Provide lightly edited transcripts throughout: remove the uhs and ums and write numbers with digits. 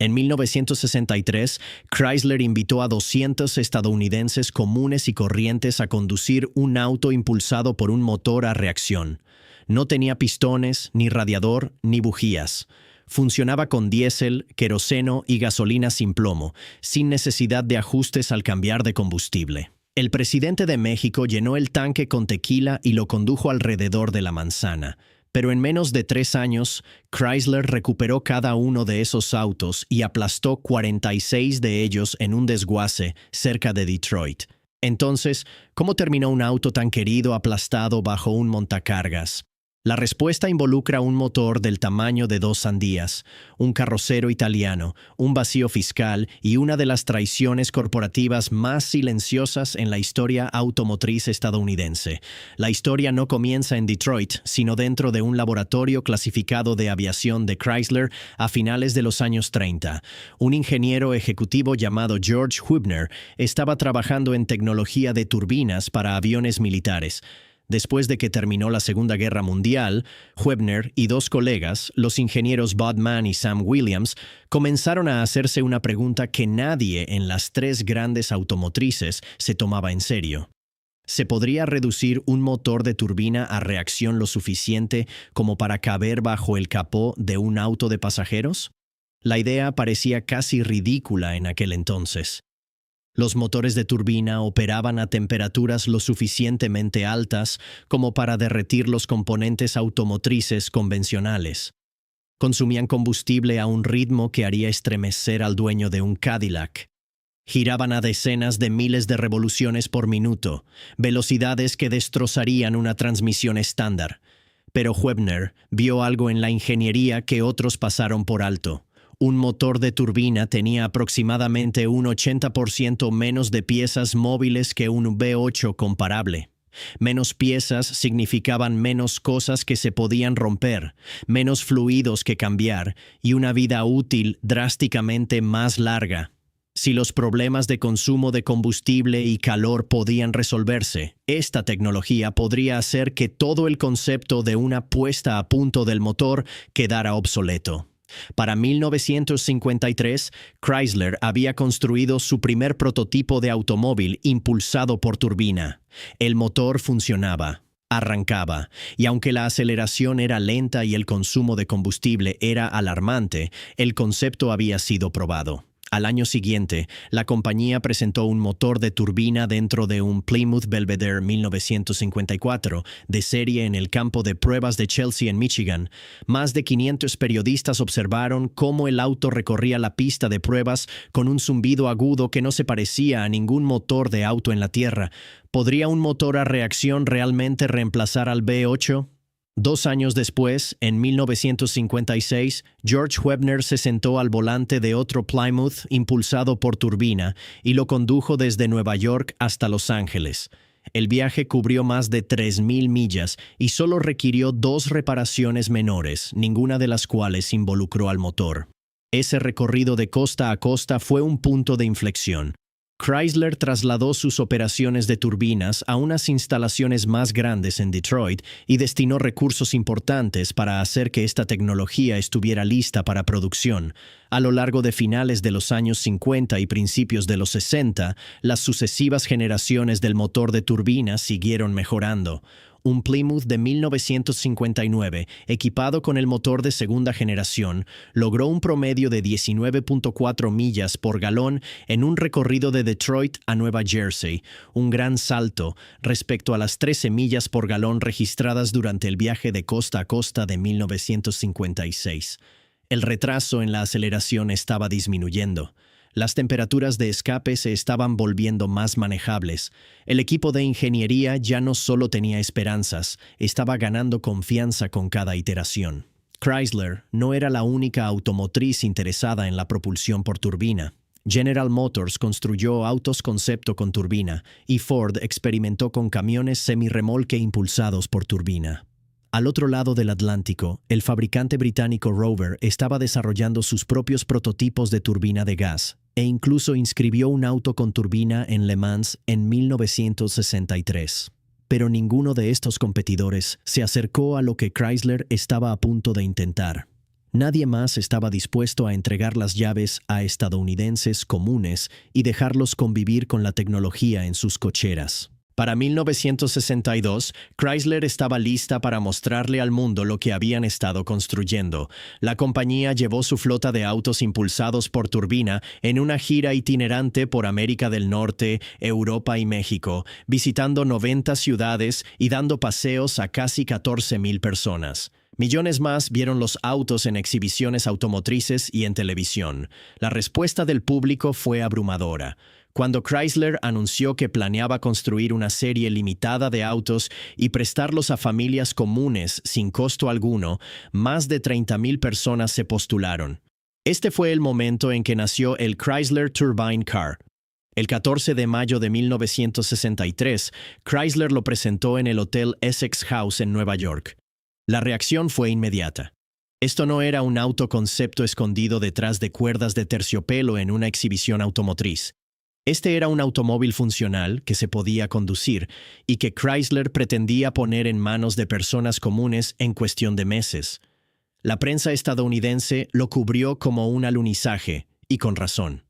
En 1963, Chrysler invitó a 200 estadounidenses comunes y corrientes a conducir un auto impulsado por un motor a reacción. No tenía pistones, ni radiador, ni bujías. Funcionaba con diésel, queroseno y gasolina sin plomo, sin necesidad de ajustes al cambiar de combustible. El presidente de México llenó el tanque con tequila y lo condujo alrededor de la manzana. Pero en menos de 3 años, Chrysler recuperó cada uno de esos autos y aplastó 46 de ellos en un desguace cerca de Detroit. Entonces, ¿cómo terminó un auto tan querido aplastado bajo un montacargas? La respuesta involucra un motor del tamaño de 2 sandías, un carrocero italiano, un vacío fiscal y una de las traiciones corporativas más silenciosas en la historia automotriz estadounidense. La historia no comienza en Detroit, sino dentro de un laboratorio clasificado de aviación de Chrysler a finales de los años 30. Un ingeniero ejecutivo llamado George Huebner estaba trabajando en tecnología de turbinas para aviones militares. Después de que terminó la Segunda Guerra Mundial, Huebner y 2 colegas, los ingenieros Bud Mann y Sam Williams, comenzaron a hacerse una pregunta que nadie en las 3 grandes automotrices se tomaba en serio. ¿Se podría reducir un motor de turbina a reacción lo suficiente como para caber bajo el capó de un auto de pasajeros? La idea parecía casi ridícula en aquel entonces. Los motores de turbina operaban a temperaturas lo suficientemente altas como para derretir los componentes automotrices convencionales. Consumían combustible a un ritmo que haría estremecer al dueño de un Cadillac. Giraban a decenas de miles de revoluciones por minuto, velocidades que destrozarían una transmisión estándar. Pero Huebner vio algo en la ingeniería que otros pasaron por alto. Un motor de turbina tenía aproximadamente un 80% menos de piezas móviles que un V8 comparable. Menos piezas significaban menos cosas que se podían romper, menos fluidos que cambiar y una vida útil drásticamente más larga. Si los problemas de consumo de combustible y calor podían resolverse, esta tecnología podría hacer que todo el concepto de una puesta a punto del motor quedara obsoleto. Para 1953, Chrysler había construido su primer prototipo de automóvil impulsado por turbina. El motor funcionaba, arrancaba, y aunque la aceleración era lenta y el consumo de combustible era alarmante, el concepto había sido probado. Al año siguiente, la compañía presentó un motor de turbina dentro de un Plymouth Belvedere 1954 de serie en el campo de pruebas de Chelsea, en Michigan. Más de 500 periodistas observaron cómo el auto recorría la pista de pruebas con un zumbido agudo que no se parecía a ningún motor de auto en la Tierra. ¿Podría un motor a reacción realmente reemplazar al V8? 2 años después, en 1956, George Huebner se sentó al volante de otro Plymouth impulsado por turbina y lo condujo desde Nueva York hasta Los Ángeles. El viaje cubrió más de 3,000 millas y solo requirió 2 reparaciones menores, ninguna de las cuales involucró al motor. Ese recorrido de costa a costa fue un punto de inflexión. Chrysler trasladó sus operaciones de turbinas a unas instalaciones más grandes en Detroit y destinó recursos importantes para hacer que esta tecnología estuviera lista para producción. A lo largo de finales de los años 50 y principios de los 60, las sucesivas generaciones del motor de turbina siguieron mejorando. Un Plymouth de 1959, equipado con el motor de segunda generación, logró un promedio de 19.4 millas por galón en un recorrido de Detroit a Nueva Jersey, un gran salto respecto a las 13 millas por galón registradas durante el viaje de costa a costa de 1956. El retraso en la aceleración estaba disminuyendo. Las temperaturas de escape se estaban volviendo más manejables. El equipo de ingeniería ya no solo tenía esperanzas, estaba ganando confianza con cada iteración. Chrysler no era la única automotriz interesada en la propulsión por turbina. General Motors construyó autos concepto con turbina y Ford experimentó con camiones semirremolque impulsados por turbina. Al otro lado del Atlántico, el fabricante británico Rover estaba desarrollando sus propios prototipos de turbina de gas e incluso inscribió un auto con turbina en Le Mans en 1963. Pero ninguno de estos competidores se acercó a lo que Chrysler estaba a punto de intentar. Nadie más estaba dispuesto a entregar las llaves a estadounidenses comunes y dejarlos convivir con la tecnología en sus cocheras. Para 1962, Chrysler estaba lista para mostrarle al mundo lo que habían estado construyendo. La compañía llevó su flota de autos impulsados por turbina en una gira itinerante por América del Norte, Europa y México, visitando 90 ciudades y dando paseos a casi 14,000 personas. Millones más vieron los autos en exhibiciones automotrices y en televisión. La respuesta del público fue abrumadora. Cuando Chrysler anunció que planeaba construir una serie limitada de autos y prestarlos a familias comunes sin costo alguno, más de 30,000 personas se postularon. Este fue el momento en que nació el Chrysler Turbine Car. El 14 de mayo de 1963, Chrysler lo presentó en el Hotel Essex House en Nueva York. La reacción fue inmediata. Esto no era un auto concepto escondido detrás de cuerdas de terciopelo en una exhibición automotriz. Este era un automóvil funcional que se podía conducir y que Chrysler pretendía poner en manos de personas comunes en cuestión de meses. La prensa estadounidense lo cubrió como un alunizaje, y con razón.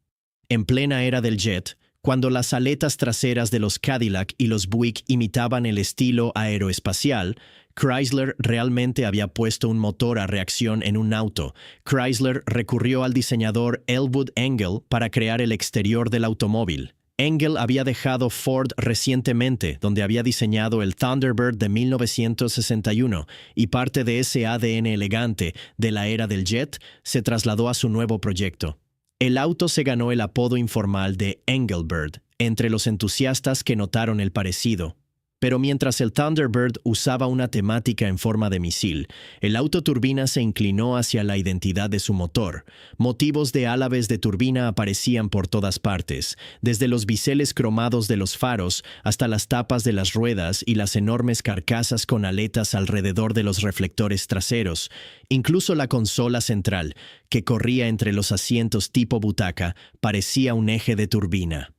En plena era del jet, cuando las aletas traseras de los Cadillac y los Buick imitaban el estilo aeroespacial, Chrysler realmente había puesto un motor a reacción en un auto. Chrysler recurrió al diseñador Elwood Engel para crear el exterior del automóvil. Engel había dejado Ford recientemente, donde había diseñado el Thunderbird de 1961, y parte de ese ADN elegante de la era del jet se trasladó a su nuevo proyecto. El auto se ganó el apodo informal de Engelbird entre los entusiastas que notaron el parecido. Pero mientras el Thunderbird usaba una temática en forma de misil, el auto turbina se inclinó hacia la identidad de su motor. Motivos de álabes de turbina aparecían por todas partes, desde los biseles cromados de los faros hasta las tapas de las ruedas y las enormes carcasas con aletas alrededor de los reflectores traseros. Incluso la consola central, que corría entre los asientos tipo butaca, parecía un eje de turbina.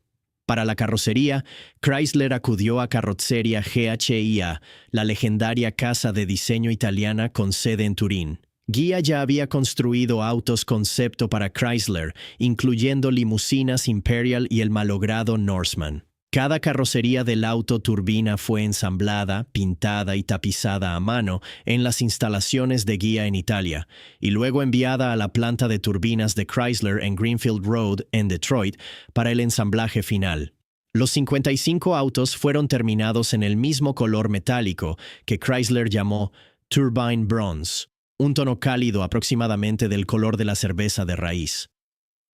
Para la carrocería, Chrysler acudió a Carrozzeria GHIA, la legendaria casa de diseño italiana con sede en Turín. Ghia ya había construido autos concepto para Chrysler, incluyendo limusinas Imperial y el malogrado Norseman. Cada carrocería del auto turbina fue ensamblada, pintada y tapizada a mano en las instalaciones de Ghia en Italia, y luego enviada a la planta de turbinas de Chrysler en Greenfield Road, en Detroit, para el ensamblaje final. Los 55 autos fueron terminados en el mismo color metálico que Chrysler llamó Turbine Bronze, un tono cálido aproximadamente del color de la cerveza de raíz.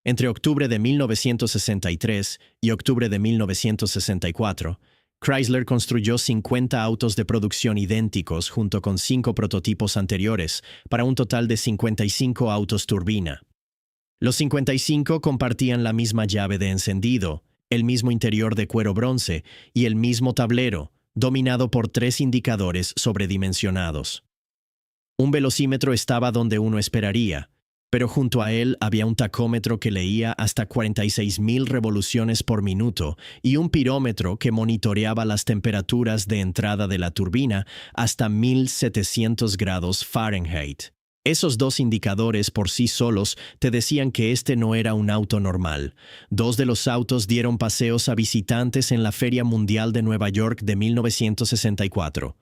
Entre octubre de 1963 y octubre de 1964, Chrysler construyó 50 autos de producción idénticos junto con 5 prototipos anteriores, para un total de 55 autos turbina. Los 55 compartían la misma llave de encendido, el mismo interior de cuero bronce y el mismo tablero, dominado por 3 indicadores sobredimensionados. Un velocímetro estaba donde uno esperaría, pero junto a él había un tacómetro que leía hasta 46,000 revoluciones por minuto y un pirómetro que monitoreaba las temperaturas de entrada de la turbina hasta 1,700 grados Fahrenheit. Esos 2 indicadores por sí solos te decían que este no era un auto normal. 2 de los autos dieron paseos a visitantes en la Feria Mundial de Nueva York de 1964.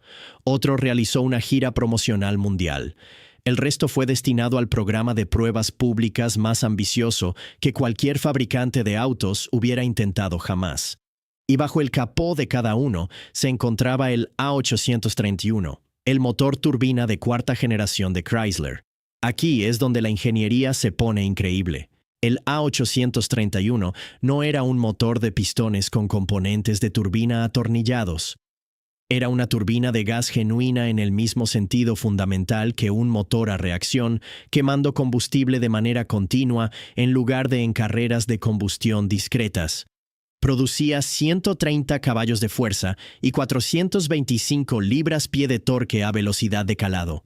Otro realizó una gira promocional mundial. El resto fue destinado al programa de pruebas públicas más ambicioso que cualquier fabricante de autos hubiera intentado jamás. Y bajo el capó de cada uno se encontraba el A831, el motor turbina de 4ª generación de Chrysler. Aquí es donde la ingeniería se pone increíble. El A831 no era un motor de pistones con componentes de turbina atornillados. Era una turbina de gas genuina en el mismo sentido fundamental que un motor a reacción, quemando combustible de manera continua en lugar de en carreras de combustión discretas. Producía 130 caballos de fuerza y 425 libras-pie de torque a velocidad de calado.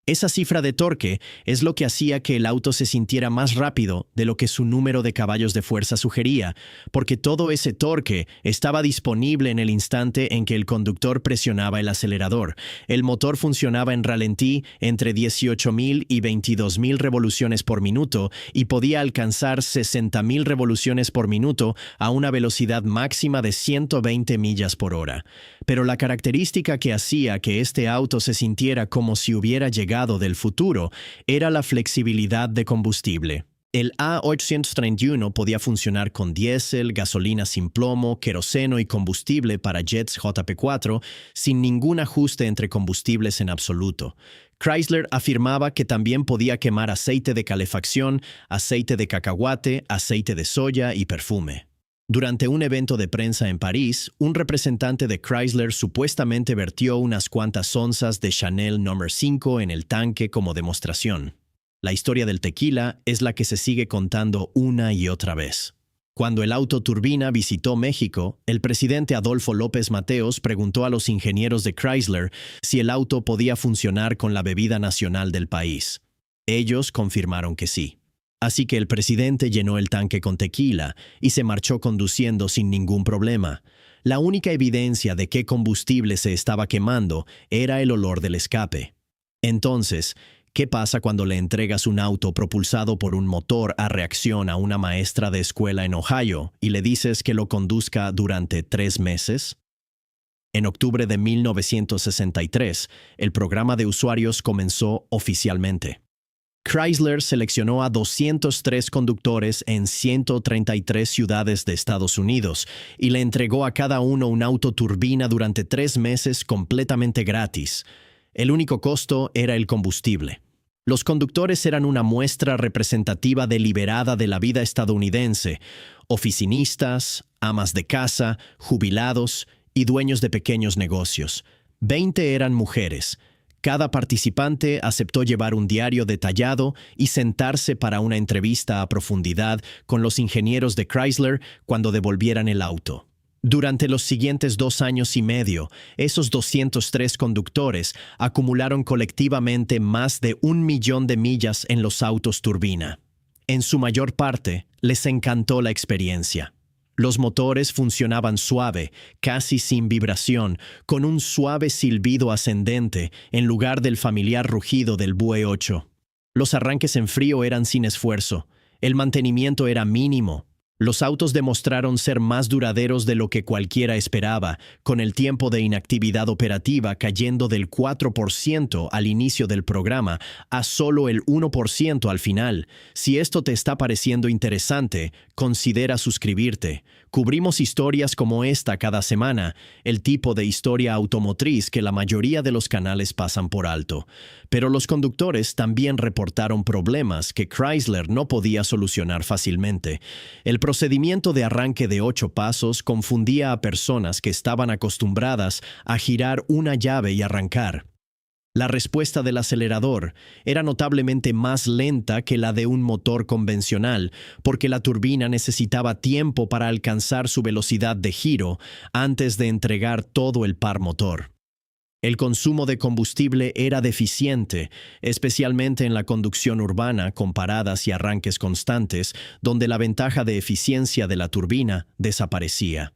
Esa cifra de torque es lo que hacía que el auto se sintiera más rápido de lo que su número de caballos de fuerza sugería, porque todo ese torque estaba disponible en el instante en que el conductor presionaba el acelerador. El motor funcionaba en ralentí entre 18.000 y 22.000 revoluciones por minuto y podía alcanzar 60.000 revoluciones por minuto a una velocidad máxima de 120 millas por hora. Pero la característica que hacía que este auto se sintiera como si hubiera llegado del futuro era la flexibilidad de combustible. El A831 podía funcionar con diésel, gasolina sin plomo, queroseno y combustible para jets JP4 sin ningún ajuste entre combustibles en absoluto. Chrysler afirmaba que también podía quemar aceite de calefacción, aceite de cacahuate, aceite de soya y perfume. Durante un evento de prensa en París, un representante de Chrysler supuestamente vertió unas cuantas onzas de Chanel No. 5 en el tanque como demostración. La historia del tequila es la que se sigue contando una y otra vez. Cuando el auto turbina visitó México, el presidente Adolfo López Mateos preguntó a los ingenieros de Chrysler si el auto podía funcionar con la bebida nacional del país. Ellos confirmaron que sí. Así que el presidente llenó el tanque con tequila y se marchó conduciendo sin ningún problema. La única evidencia de qué combustible se estaba quemando era el olor del escape. Entonces, ¿qué pasa cuando le entregas un auto propulsado por un motor a reacción a una maestra de escuela en Ohio y le dices que lo conduzca durante 3 meses? En octubre de 1963, el programa de usuarios comenzó oficialmente. Chrysler seleccionó a 203 conductores en 133 ciudades de Estados Unidos y le entregó a cada uno un auto turbina durante 3 meses completamente gratis. El único costo era el combustible. Los conductores eran una muestra representativa deliberada de la vida estadounidense: oficinistas, amas de casa, jubilados y dueños de pequeños negocios. 20 eran mujeres. Cada participante aceptó llevar un diario detallado y sentarse para una entrevista a profundidad con los ingenieros de Chrysler cuando devolvieran el auto. Durante los siguientes 2 años y medio, esos 203 conductores acumularon colectivamente más de 1 millón de millas en los autos turbina. En su mayor parte, les encantó la experiencia. Los motores funcionaban suave, casi sin vibración, con un suave silbido ascendente en lugar del familiar rugido del Bue 8. Los arranques en frío eran sin esfuerzo. El mantenimiento era mínimo. Los autos demostraron ser más duraderos de lo que cualquiera esperaba, con el tiempo de inactividad operativa cayendo del 4% al inicio del programa a solo el 1% al final. Si esto te está pareciendo interesante, considera suscribirte. Cubrimos historias como esta cada semana, el tipo de historia automotriz que la mayoría de los canales pasan por alto. Pero los conductores también reportaron problemas que Chrysler no podía solucionar fácilmente. El procedimiento de arranque de 8 pasos confundía a personas que estaban acostumbradas a girar una llave y arrancar. La respuesta del acelerador era notablemente más lenta que la de un motor convencional, porque la turbina necesitaba tiempo para alcanzar su velocidad de giro antes de entregar todo el par motor. El consumo de combustible era deficiente, especialmente en la conducción urbana con paradas y arranques constantes, donde la ventaja de eficiencia de la turbina desaparecía.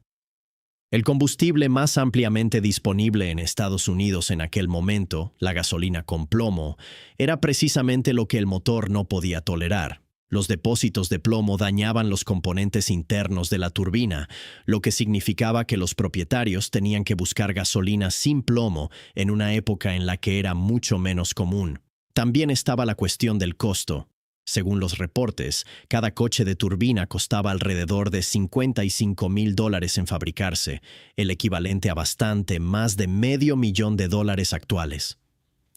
El combustible más ampliamente disponible en Estados Unidos en aquel momento, la gasolina con plomo, era precisamente lo que el motor no podía tolerar. Los depósitos de plomo dañaban los componentes internos de la turbina, lo que significaba que los propietarios tenían que buscar gasolina sin plomo en una época en la que era mucho menos común. También estaba la cuestión del costo. Según los reportes, cada coche de turbina costaba alrededor de $55,000 en fabricarse, el equivalente a bastante más de $500,000 actuales.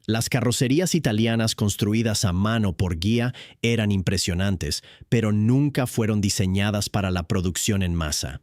Las carrocerías italianas construidas a mano por Ghia eran impresionantes, pero nunca fueron diseñadas para la producción en masa.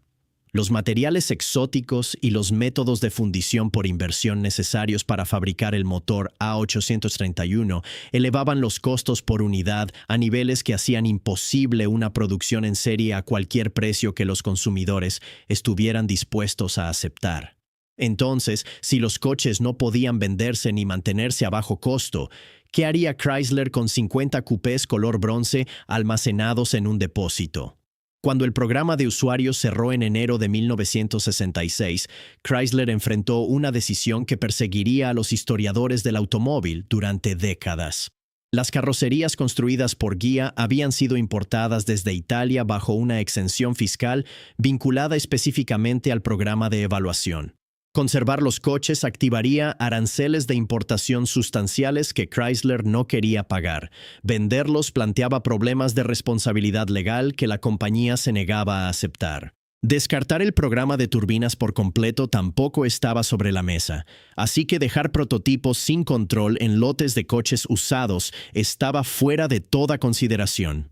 Los materiales exóticos y los métodos de fundición por inversión necesarios para fabricar el motor A831 elevaban los costos por unidad a niveles que hacían imposible una producción en serie a cualquier precio que los consumidores estuvieran dispuestos a aceptar. Entonces, si los coches no podían venderse ni mantenerse a bajo costo, ¿qué haría Chrysler con 50 cupés color bronce almacenados en un depósito? Cuando el programa de usuarios cerró en enero de 1966, Chrysler enfrentó una decisión que perseguiría a los historiadores del automóvil durante décadas. Las carrocerías construidas por Ghia habían sido importadas desde Italia bajo una exención fiscal vinculada específicamente al programa de evaluación. Conservar los coches activaría aranceles de importación sustanciales que Chrysler no quería pagar. Venderlos planteaba problemas de responsabilidad legal que la compañía se negaba a aceptar. Descartar el programa de turbinas por completo tampoco estaba sobre la mesa, así que dejar prototipos sin control en lotes de coches usados estaba fuera de toda consideración.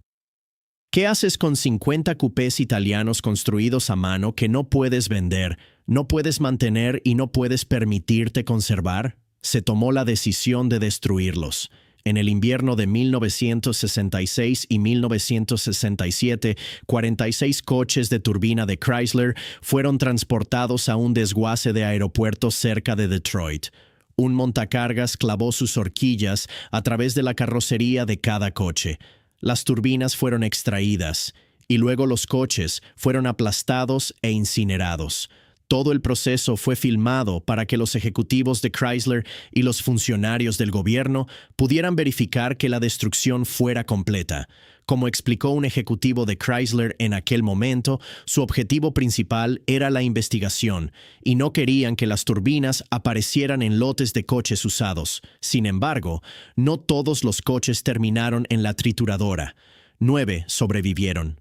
¿Qué haces con 50 cupés italianos construidos a mano que no puedes vender, no puedes mantener y no puedes permitirte conservar? Se tomó la decisión de destruirlos. En el invierno de 1966 y 1967, 46 coches de turbina de Chrysler fueron transportados a un desguace de aeropuertos cerca de Detroit. Un montacargas clavó sus horquillas a través de la carrocería de cada coche. Las turbinas fueron extraídas y luego los coches fueron aplastados e incinerados. Todo el proceso fue filmado para que los ejecutivos de Chrysler y los funcionarios del gobierno pudieran verificar que la destrucción fuera completa. Como explicó un ejecutivo de Chrysler en aquel momento, su objetivo principal era la investigación y no querían que las turbinas aparecieran en lotes de coches usados. Sin embargo, no todos los coches terminaron en la trituradora. 9 sobrevivieron.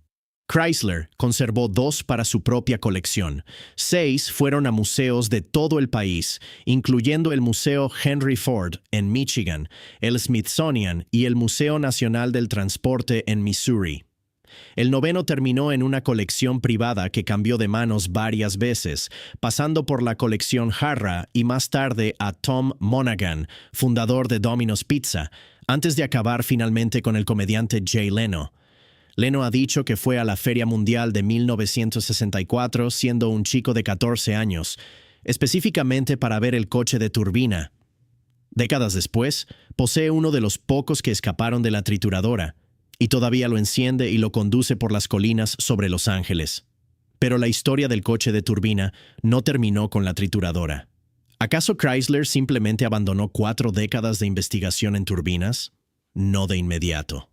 Chrysler conservó 2 para su propia colección. 6 fueron a museos de todo el país, incluyendo el Museo Henry Ford en Michigan, el Smithsonian y el Museo Nacional del Transporte en Missouri. El 9 terminó en una colección privada que cambió de manos varias veces, pasando por la colección Harrah y más tarde a Tom Monaghan, fundador de Domino's Pizza, antes de acabar finalmente con el comediante Jay Leno. Leno ha dicho que fue a la Feria Mundial de 1964 siendo un chico de 14 años, específicamente para ver el coche de turbina. Décadas después, posee uno de los pocos que escaparon de la trituradora, y todavía lo enciende y lo conduce por las colinas sobre Los Ángeles. Pero la historia del coche de turbina no terminó con la trituradora. ¿Acaso Chrysler simplemente abandonó 4 décadas de investigación en turbinas? No de inmediato.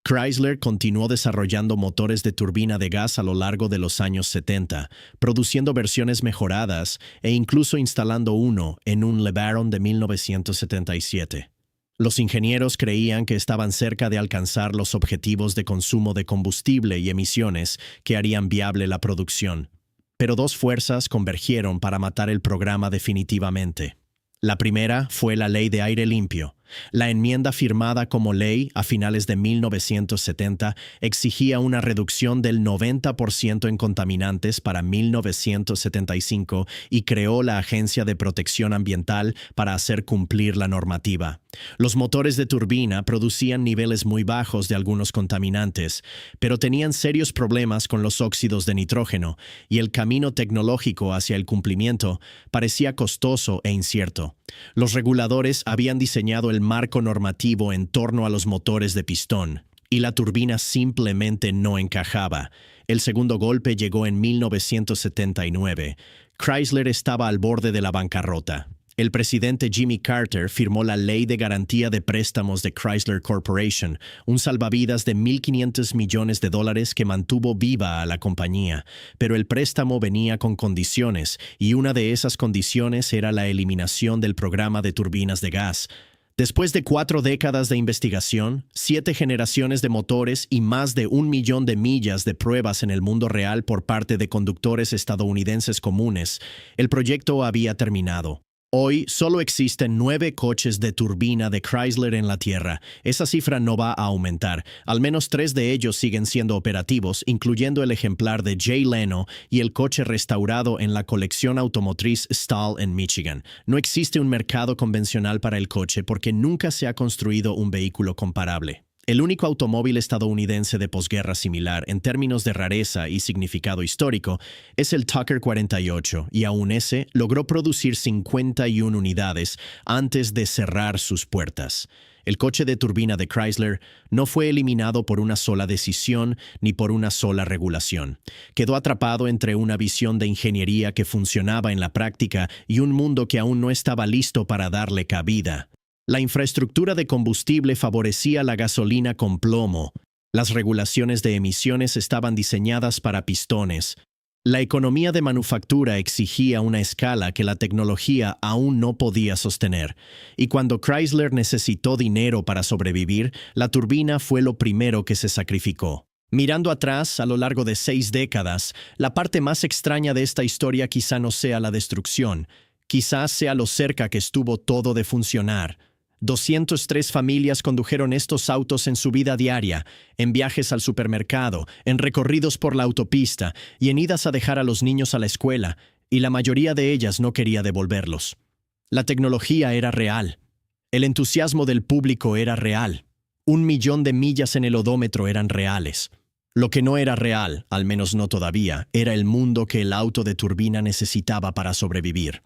Chrysler continuó desarrollando motores de turbina de gas a lo largo de los años 70, produciendo versiones mejoradas e incluso instalando uno en un LeBaron de 1977. Los ingenieros creían que estaban cerca de alcanzar los objetivos de consumo de combustible y emisiones que harían viable la producción. Pero 2 fuerzas convergieron para matar el programa definitivamente. La primera fue la Ley de Aire Limpio. La enmienda firmada como ley a finales de 1970 exigía una reducción del 90% en contaminantes para 1975 y creó la Agencia de Protección Ambiental para hacer cumplir la normativa. Los motores de turbina producían niveles muy bajos de algunos contaminantes, pero tenían serios problemas con los óxidos de nitrógeno, y el camino tecnológico hacia el cumplimiento parecía costoso e incierto. Los reguladores habían diseñado el marco normativo en torno a los motores de pistón, y la turbina simplemente no encajaba. El segundo golpe llegó en 1979. Chrysler estaba al borde de la bancarrota. El presidente Jimmy Carter firmó la Ley de Garantía de Préstamos de Chrysler Corporation, un salvavidas de $1.500 millones que mantuvo viva a la compañía, pero el préstamo venía con condiciones, y una de esas condiciones era la eliminación del programa de turbinas de gas. Después de 4 décadas de investigación, 7 generaciones de motores y más de 1 millón de millas de pruebas en el mundo real por parte de conductores estadounidenses comunes, el proyecto había terminado. Hoy solo existen 9 coches de turbina de Chrysler en la Tierra. Esa cifra no va a aumentar. Al menos 3 de ellos siguen siendo operativos, incluyendo el ejemplar de Jay Leno y el coche restaurado en la colección automotriz Stahl en Michigan. No existe un mercado convencional para el coche porque nunca se ha construido un vehículo comparable. El único automóvil estadounidense de posguerra similar en términos de rareza y significado histórico es el Tucker 48, y aún ese logró producir 51 unidades antes de cerrar sus puertas. El coche de turbina de Chrysler no fue eliminado por una sola decisión ni por una sola regulación. Quedó atrapado entre una visión de ingeniería que funcionaba en la práctica y un mundo que aún no estaba listo para darle cabida. La infraestructura de combustible favorecía la gasolina con plomo. Las regulaciones de emisiones estaban diseñadas para pistones. La economía de manufactura exigía una escala que la tecnología aún no podía sostener. Y cuando Chrysler necesitó dinero para sobrevivir, la turbina fue lo primero que se sacrificó. Mirando atrás, a lo largo de 6 décadas, la parte más extraña de esta historia quizá no sea la destrucción. Quizás sea lo cerca que estuvo todo de funcionar. 203 familias condujeron estos autos en su vida diaria, en viajes al supermercado, en recorridos por la autopista y en idas a dejar a los niños a la escuela, y la mayoría de ellas no quería devolverlos. La tecnología era real. El entusiasmo del público era real. 1 millón de millas en el odómetro eran reales. Lo que no era real, al menos no todavía, era el mundo que el auto de turbina necesitaba para sobrevivir.